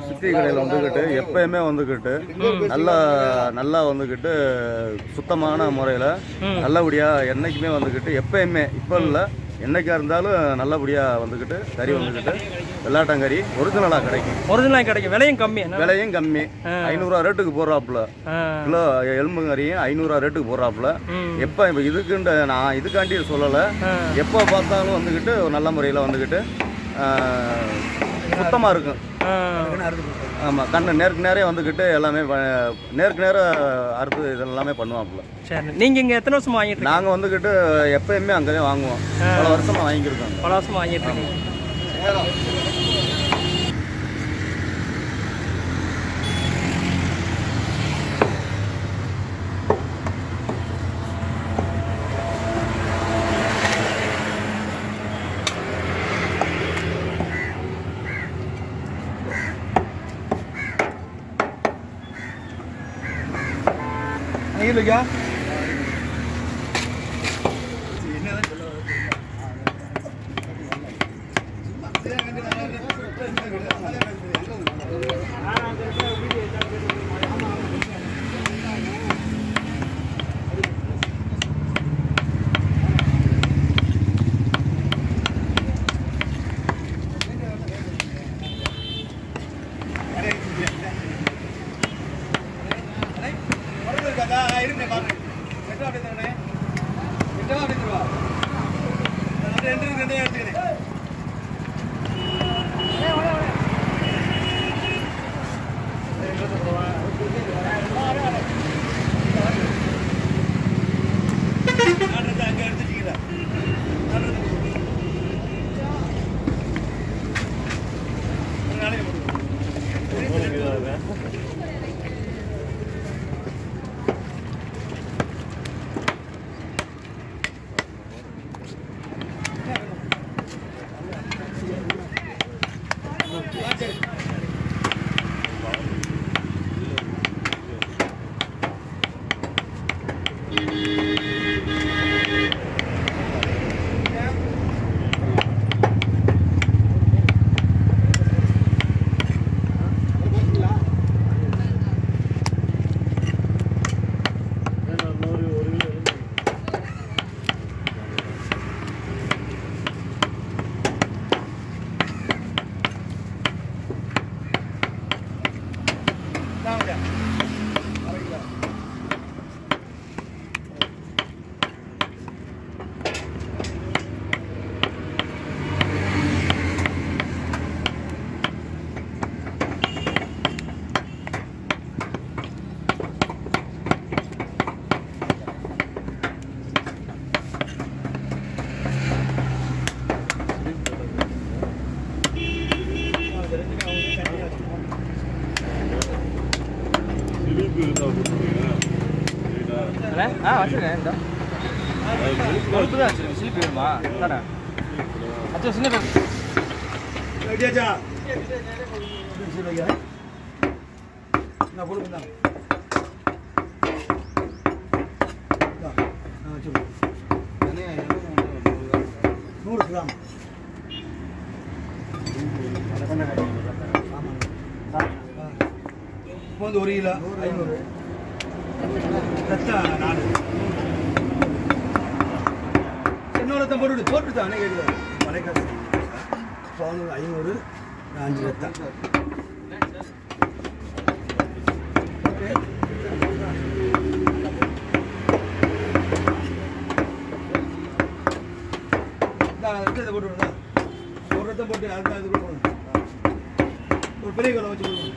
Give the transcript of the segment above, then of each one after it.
City கடையில் வந்துக்கிட்டு எப்பயுமே வந்துக்கிட்டு நல்லா வந்துக்கிட்டு சுத்தமான முறையில் நல்லபடியாக என்றைக்குமே வந்துக்கிட்டு எப்பயுமே இப்போ இல்லை என்னைக்கா இருந்தாலும் நல்லபடியாக வந்துக்கிட்டு கறி வந்துக்கிட்டு வெள்ளாட்டங்கறி ஒரிஜினலாக கிடைக்கும். விலையும் கம்மி 500 ரேட்டுக்கு போடுறாப்புல. கிலோ எலும்பு கறியும் 500 ரேட்டுக்கு போடுறாப்புல. எப்போ இப்போ நான் இதுக்காண்டி சொல்லலை, எப்போ பார்த்தாலும் வந்துக்கிட்டு ஒரு நல்ல முறையில் வந்துக்கிட்டு சுத்தமாக இருக்கும். ஆமாம், கண்ணு நேருக்கு நேரே வந்துக்கிட்டு எல்லாமே நேருக்கு நேரம் அறுத்து இதெல்லாமே பண்ணுவாப்புல. சரி, நீங்கள் இங்கே எத்தனை வருஷமாக வாங்கிட்டு? நாங்கள் வந்துக்கிட்டு எப்பயுமே அங்கே தான் வாங்குவோம். பல வருஷமாக வாங்கியிருக்கோம். பல வருஷமாக வாங்கிட்டு இருக்கீங்க. இல்லையா வச்சுருக்கேன். சிலிப்பி வேணுமா? தானே அச்சா சின்ன வந்து 1 கிலோ 500 ரத்தம் 4 சின்ன ரத்தம் போட்டு தானே கேட்குது வலைக்காசு இப்போ 500 5 ரத்தம் ஓகே ரத்தத்தை போட்டு விடுங்க. ஒரு ரத்தம் போட்டு அதுதான் இது போடணும். ஒரு பெரிய கிலோ வச்சு கொடுக்கணும்.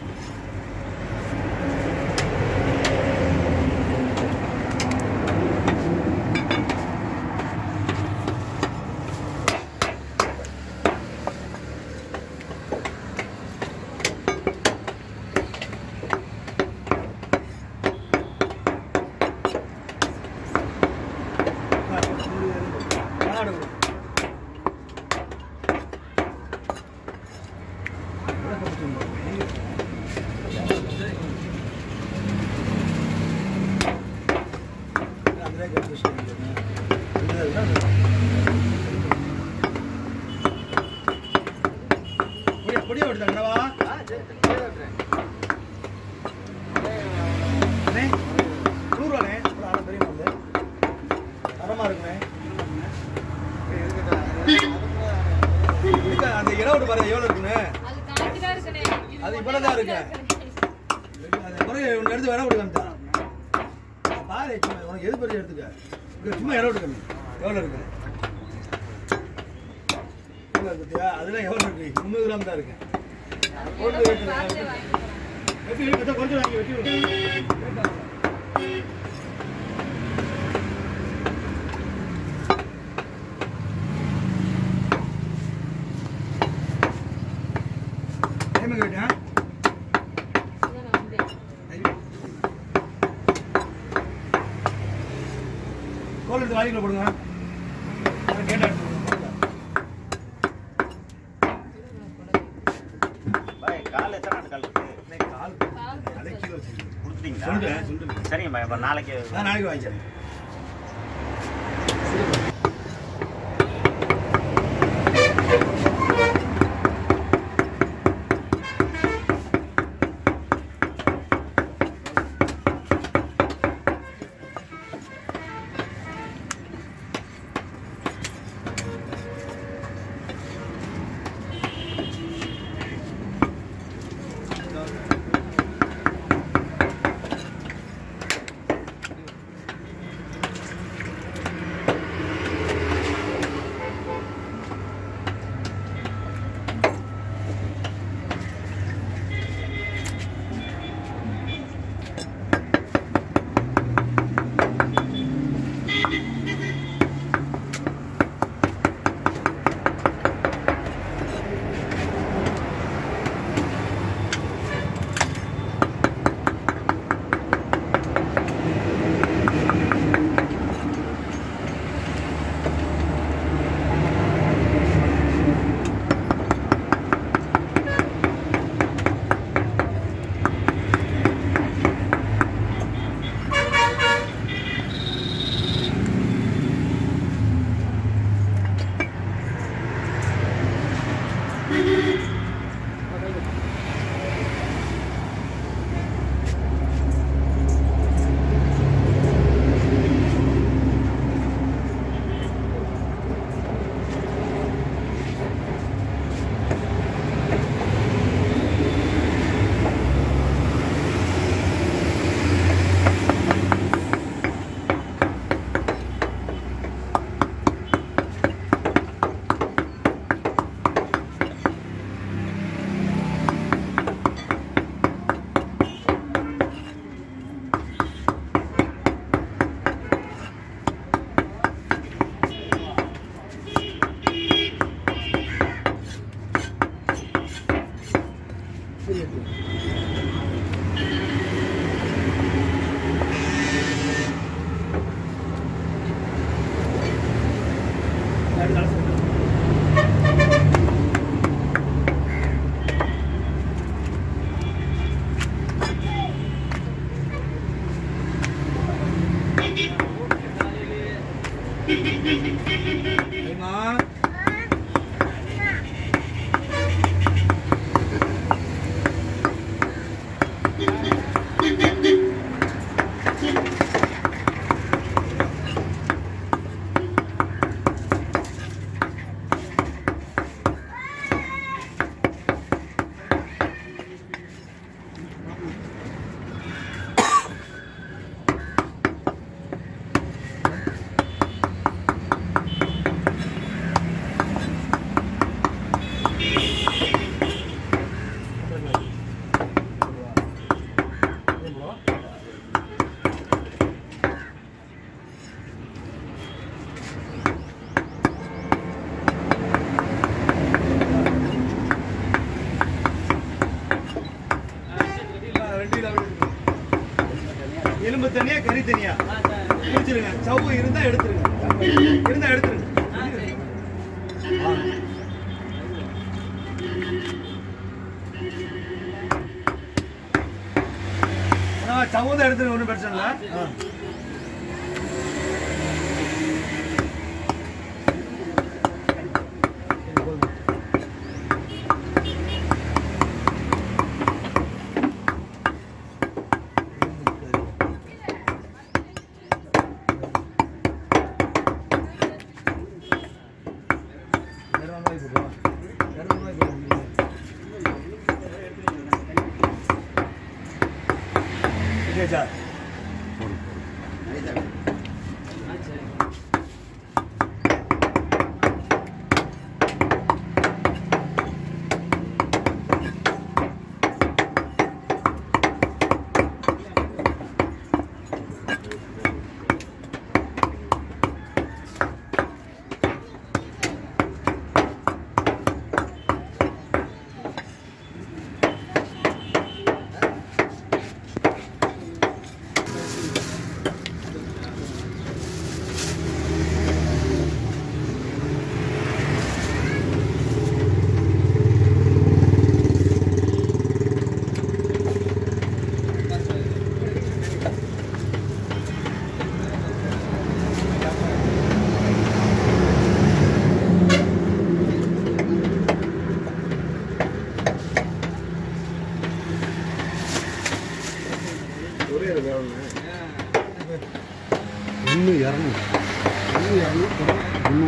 பொடியா விட்டுதாங்கடா அண்ணே 100 ரூபாண்ணே பெரிய வந்து தரமா இருக்குண்ணே அந்த இடம் பாரு எவ்வளவு இருக்குண்ணே அது இவ்வளவுதான் இருக்கு எடுத்து வேணா விடுங்க பாரு உனக்கு எது பெரிய எடுத்துக்க சும்மா இடம் விடுங்க எவ்வளவு இருக்கு அதெல்லாம் எவ்வளவு இருக்கு 300 கிராம் தான் இருக்கு கொஞ்சம் வாங்கி வெட்டி கேட்டேன் கோல் எடுத்து வாங்கிட்டு போடுங்க கேட்டேன் சரிங்க நாளைக்கு வாங்கிக்கிறேன் எலும்பு தனியா கறி தனியா பிரிச்சிருங்க. சவ்வு இருந்தா எடுத்துருங்க, இருந்தா எடுத்துருங்க. சவ்வு தான் எடுத்துருங்க, ஒன்றும் பிரச்சனை இல்லை.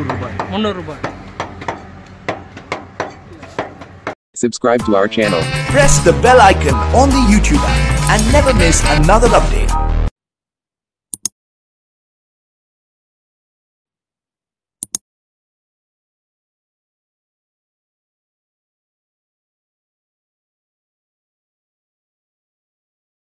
300 ரூபாய். Subscribe to our channel. Press the bell icon on the YouTube app and never miss another update.